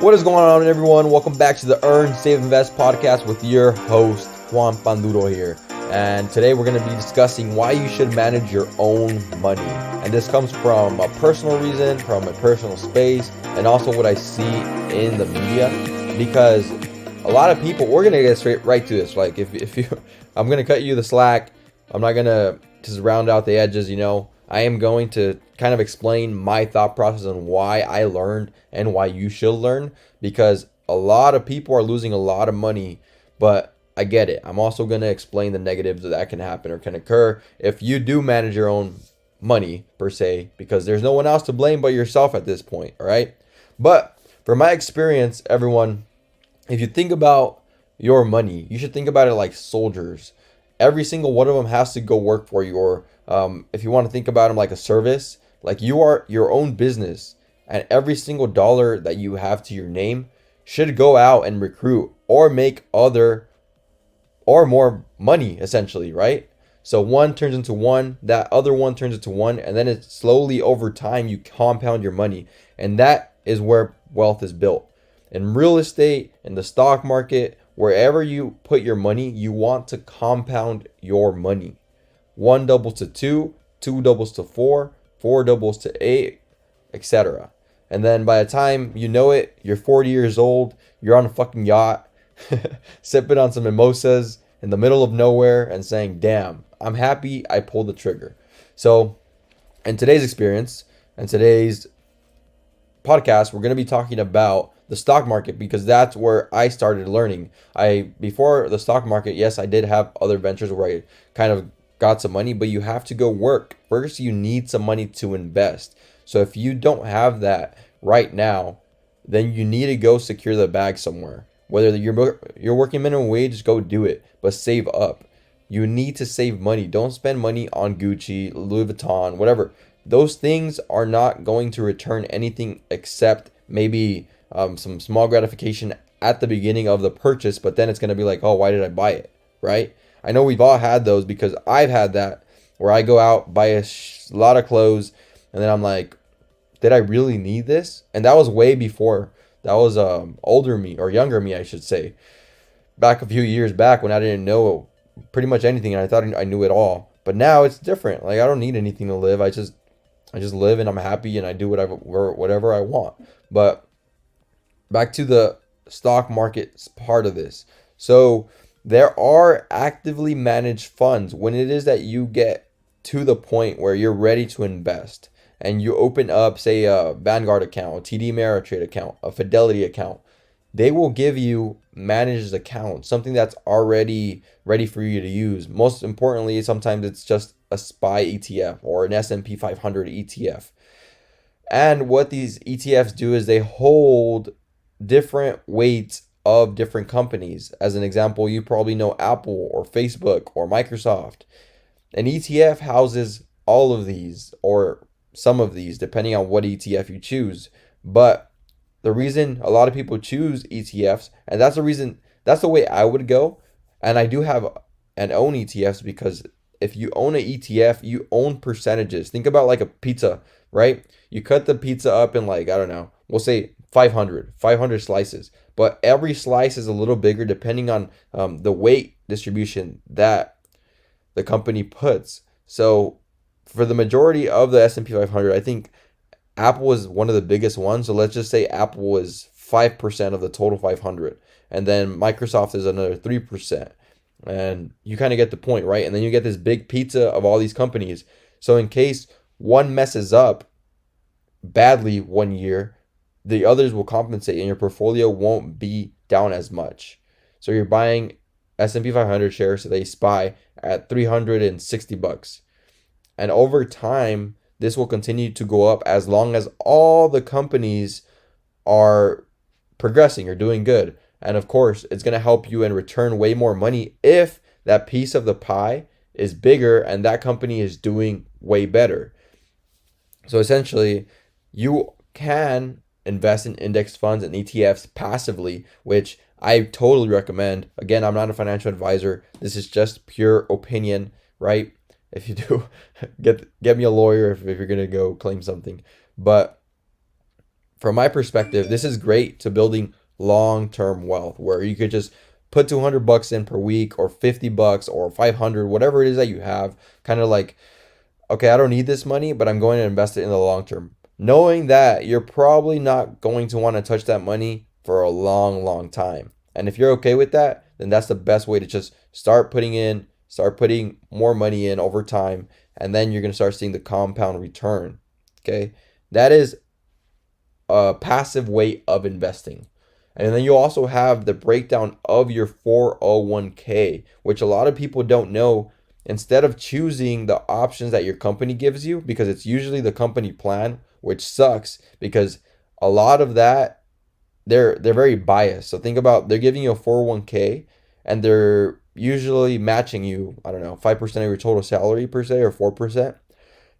What is going on, everyone? Welcome back to the Earn, Save, Invest podcast with your host, Juan Panduro here. And today we're going to be discussing why you should manage your own money. And this comes from a personal reason, from a personal space, and also what I see in the media. Because a lot of people, we're going to get straight right to this. Like, if you, I'm going to cut you the slack. I'm not going to just round out the edges, I am going to kind of explain my thought process on why I learned and why you should learn, because a lot of people are losing a lot of money, but I get it. I'm also going to explain the negatives that can happen or can occur if you do manage your own money per se, because there's no one else to blame but yourself at this point, all right? But from my experience, everyone, if you think about your money, you should think about it like soldiers. Every single one of them has to go work for you, or if you want to think about them like a service, like you are your own business, and every single dollar that you have to your name should go out and recruit or make other or more money, essentially, right? So one turns into one, that other one turns into one, and then it slowly over time you compound your money, and that is where wealth is built. In real estate, in the stock market, wherever you put your money, you want to compound your money. 1 doubles to 2, 2 doubles to 4, 4 doubles to 8, etc. And then by the time you know it, you're 40 years old, you're on a fucking yacht, sipping on some mimosas in the middle of nowhere and saying, damn, I'm happy I pulled the trigger. So in today's experience and today's podcast, we're going to be talking about the stock market, because that's where I started learning. Before the stock market, yes, I did have other ventures where I kind of got some money, but you have to go work. First, you need some money to invest. So if you don't have that right now, then you need to go secure the bag somewhere. Whether you're working minimum wage, go do it, but save up. You need to save money. Don't spend money on Gucci, Louis Vuitton, whatever. Those things are not going to return anything except maybe some small gratification at the beginning of the purchase, but then it's going to be like, oh, why did I buy it, right? I know we've all had those, because I've had that where I go out, buy a lot of clothes, and then I'm like, did I really need this? And that was way before. That was older me, or younger me, I should say. Back a few years back when I didn't know pretty much anything, and I thought I knew it all. But now it's different. Like, I don't need anything to live. I just live, and I'm happy, and I do whatever I want. But back to the stock market part of this. So there are actively managed funds when it is that you get to the point where you're ready to invest, and you open up, say, a Vanguard account, a TD Ameritrade account, a Fidelity account. They will give you managed accounts, something that's already ready for you to use. Most importantly, sometimes it's just a SPY ETF or an S&P 500 ETF. And what these ETFs do is they hold different weights of different companies. As an example, you probably know Apple or Facebook or Microsoft. An ETF houses all of these, or some of these, depending on what ETF you choose. But the reason a lot of people choose ETFs, and that's the way I would go. And I do have and own ETFs, because if you own an ETF, you own percentages. Think about like a pizza, right? You cut the pizza up in, like, I don't know, we'll say 500 slices, but every slice is a little bigger depending on the weight distribution that the company puts. So for the majority of the S&P 500, I think Apple is one of the biggest ones. So let's just say Apple is 5% of the total 500, and then Microsoft is another 3%. And you kind of get the point, right? And then you get this big pizza of all these companies. So in case one messes up badly one year, the others will compensate, and your portfolio won't be down as much. So you're buying S&P 500 shares, so they SPY at $360. And over time, this will continue to go up as long as all the companies are progressing or doing good. And of course, it's going to help you and return way more money if that piece of the pie is bigger and that company is doing way better. So essentially, you can invest in index funds and ETFs passively, which I totally recommend. Again, I'm not a financial advisor. This is just pure opinion, right? If you do, get me a lawyer if you're going to go claim something. But from my perspective, this is great to building long-term wealth where you could just put 200 bucks in per week or 50 bucks or 500, whatever it is that you have, kind of like, okay, I don't need this money, but I'm going to invest it in the long term. Knowing that you're probably not going to want to touch that money for a long, long time. And if you're okay with that, then that's the best way to just start putting more money in over time, and then you're going to start seeing the compound return. Okay? That is a passive way of investing. And then you also have the breakdown of your 401k, which a lot of people don't know. Instead of choosing the options that your company gives you, because it's usually the company plan, which sucks because a lot of that they're very biased. So think about, they're giving you a 401k and they're usually matching you, I don't know, 5% of your total salary per se, or 4%.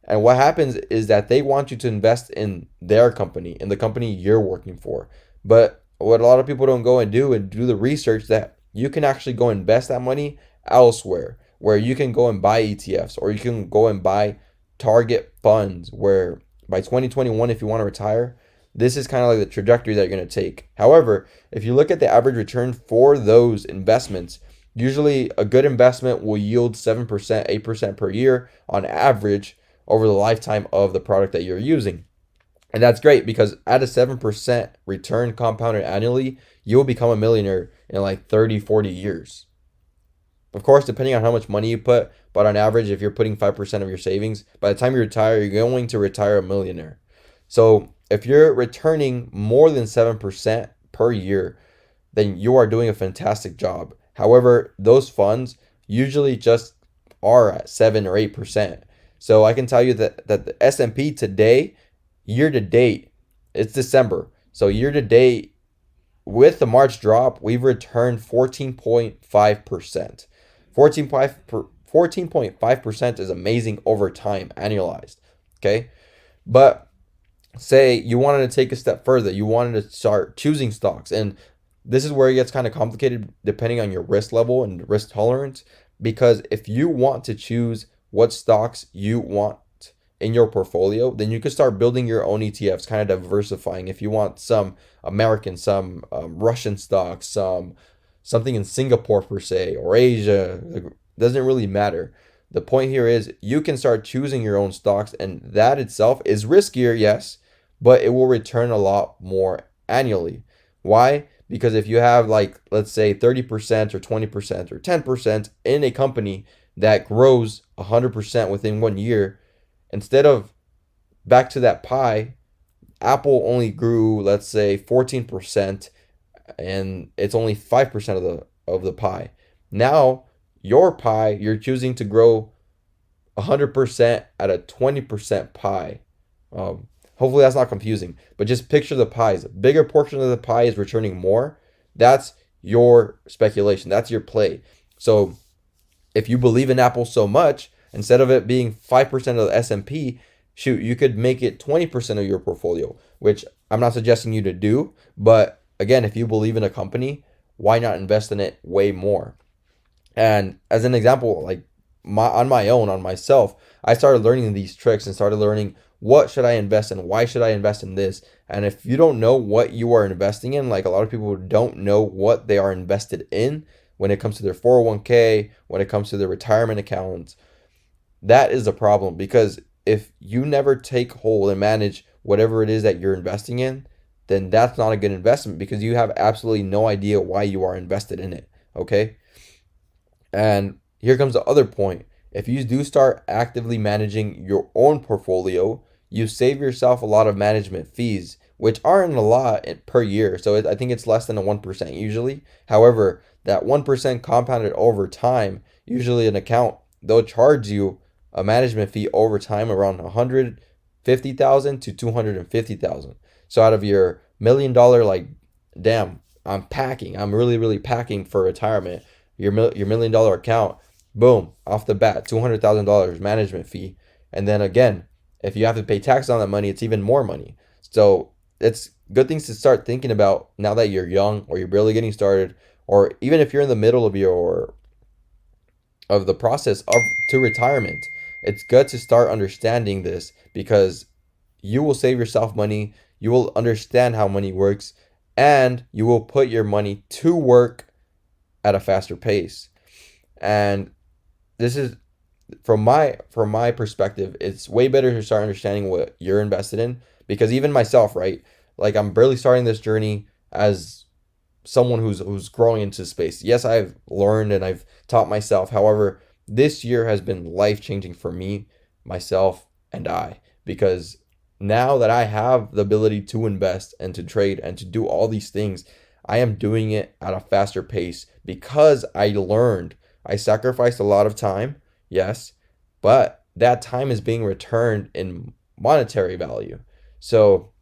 And what happens is that they want you to invest in their company, in the company you're working for. But what a lot of people don't go and do the research that you can actually go invest that money elsewhere, where you can go and buy ETFs, or you can go and buy target funds where by 2021, if you want to retire, this is kind of like the trajectory that you're going to take. However, if you look at the average return for those investments, usually a good investment will yield 7%, 8% per year on average over the lifetime of the product that you're using. And that's great because at a 7% return compounded annually, you will become a millionaire in like 30, 40 years. Of course, depending on how much money you put, but on average, if you're putting 5% of your savings, by the time you retire, you're going to retire a millionaire. So if you're returning more than 7% per year, then you are doing a fantastic job. However, those funds usually just are at 7 or 8%. So I can tell you that the S&P today, year to date, it's December. So year to date, with the March drop, we've returned 14.5%. 14.5% is amazing over time, annualized. Okay. But say you wanted to take a step further, you wanted to start choosing stocks. And this is where it gets kind of complicated depending on your risk level and risk tolerance. Because if you want to choose what stocks you want in your portfolio, then you can start building your own ETFs, kind of diversifying. If you want some American, some Russian stocks, something in Singapore per se, or Asia, it doesn't really matter. The point here is you can start choosing your own stocks, and that itself is riskier, yes, but it will return a lot more annually. Why? Because if you have, like, let's say 30% or 20% or 10% in a company that grows 100% within 1 year, instead of back to that pie, Apple only grew, let's say 14%, and it's only 5% of the pie. Now, your pie, you're choosing to grow 100% at a 20% pie. Hopefully that's not confusing, but just picture the pies. A bigger portion of the pie is returning more. That's your speculation. That's your play. So if you believe in Apple so much, instead of it being 5% of the S&P, shoot, you could make it 20% of your portfolio, which I'm not suggesting you to do. But again, if you believe in a company, why not invest in it way more? And as an example, like on myself, I started learning these tricks and started learning what should I invest in, why should I invest in this. And if you don't know what you are investing in, like a lot of people don't know what they are invested in when it comes to their 401k, when it comes to their retirement accounts, that is a problem. Because if you never take hold and manage whatever it is that you're investing in, then that's not a good investment because you have absolutely no idea why you are invested in it. Okay. And here comes the other point. If you do start actively managing your own portfolio, you save yourself a lot of management fees, which aren't a lot per year. So I think it's less than a 1% usually. However, that 1% compounded over time, usually an account, they'll charge you a management fee over time around 150,000 to 250,000. So out of your $1 million, like, damn, I'm really packing for retirement. Your $1 million account, boom, off the bat, $200,000 management fee. And then again, if you have to pay tax on that money, it's even more money. So it's good things to start thinking about now that you're young or you're barely getting started, or even if you're in the middle of the process to retirement. It's good to start understanding this because you will save yourself money. you will understand how money works, and you will put your money to work at a faster pace. And this is from my perspective, it's way better to start understanding what you're invested in, because even myself, right? Like, I'm barely starting this journey as someone who's growing into space. Yes, I've learned and I've taught myself. However, this year has been life-changing for me, myself, and because now that I have the ability to invest and to trade and to do all these things, I am doing it at a faster pace because I learned. I sacrificed a lot of time, yes, but that time is being returned in monetary value. So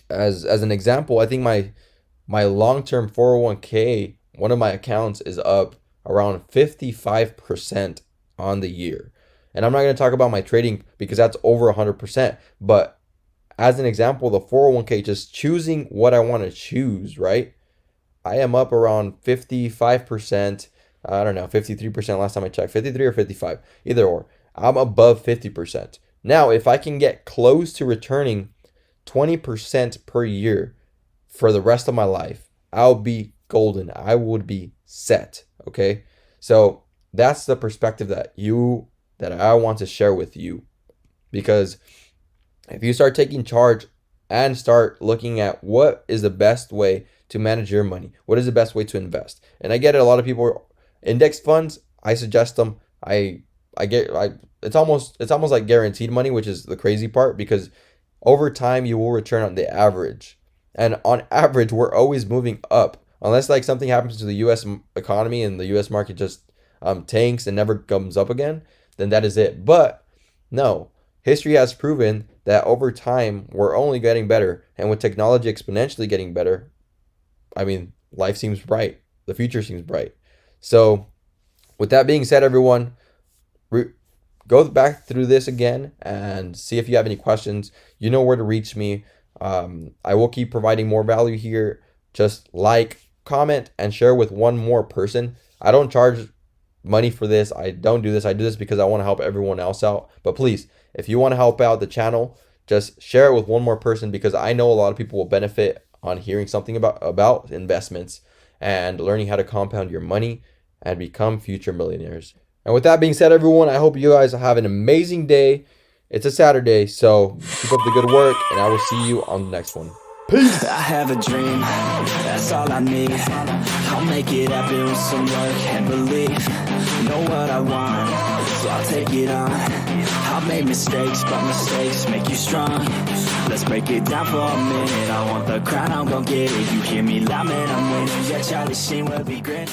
as an example, I think my long-term 401k, one of my accounts, is up around 55% on the year. And I'm not going to talk about my trading because that's over 100%. But as an example, the 401k, just choosing what I want to choose, right? I am up around 55%. I don't know, 53% last time I checked, 53 or 55, either or. I'm above 50%. Now, if I can get close to returning 20% per year for the rest of my life, I'll be golden. I would be set. Okay. So that's the perspective that I want to share with you, because if you start taking charge and start looking at what is the best way to manage your money, what is the best way to invest. And I get it, a lot of people, index funds, I suggest them. It's almost like guaranteed money, which is the crazy part, because over time you will return on the average. And on average, we're always moving up. Unless like something happens to the US economy and the US market just tanks and never comes up again, then that is it. But no, history has proven that over time we're only getting better. And with technology exponentially getting better, I mean, life seems bright. The future seems bright. So with that being said, everyone, go back through this again and see if you have any questions. You know where to reach me. I will keep providing more value here. Just like, comment, and share with one more person. I don't charge money for this. I don't do this. I do this because I want to help everyone else out. But please, if you want to help out the channel, just share it with one more person, because I know a lot of people will benefit on hearing something about investments and learning how to compound your money and become future millionaires. And with that being said, everyone, I hope you guys have an amazing day. It's a Saturday, so keep up the good work, and I will see you on the next one. Peace. I have a dream, that's all I need. I'll make it happen with some work and belief. Know what I want, so I'll take it on. I've made mistakes, but mistakes make you strong. Let's break it down for a minute. I want the crown, I'm gon' get it. You hear me loud, man, I'm winning. Yeah, Charlie Sheen will be grinning.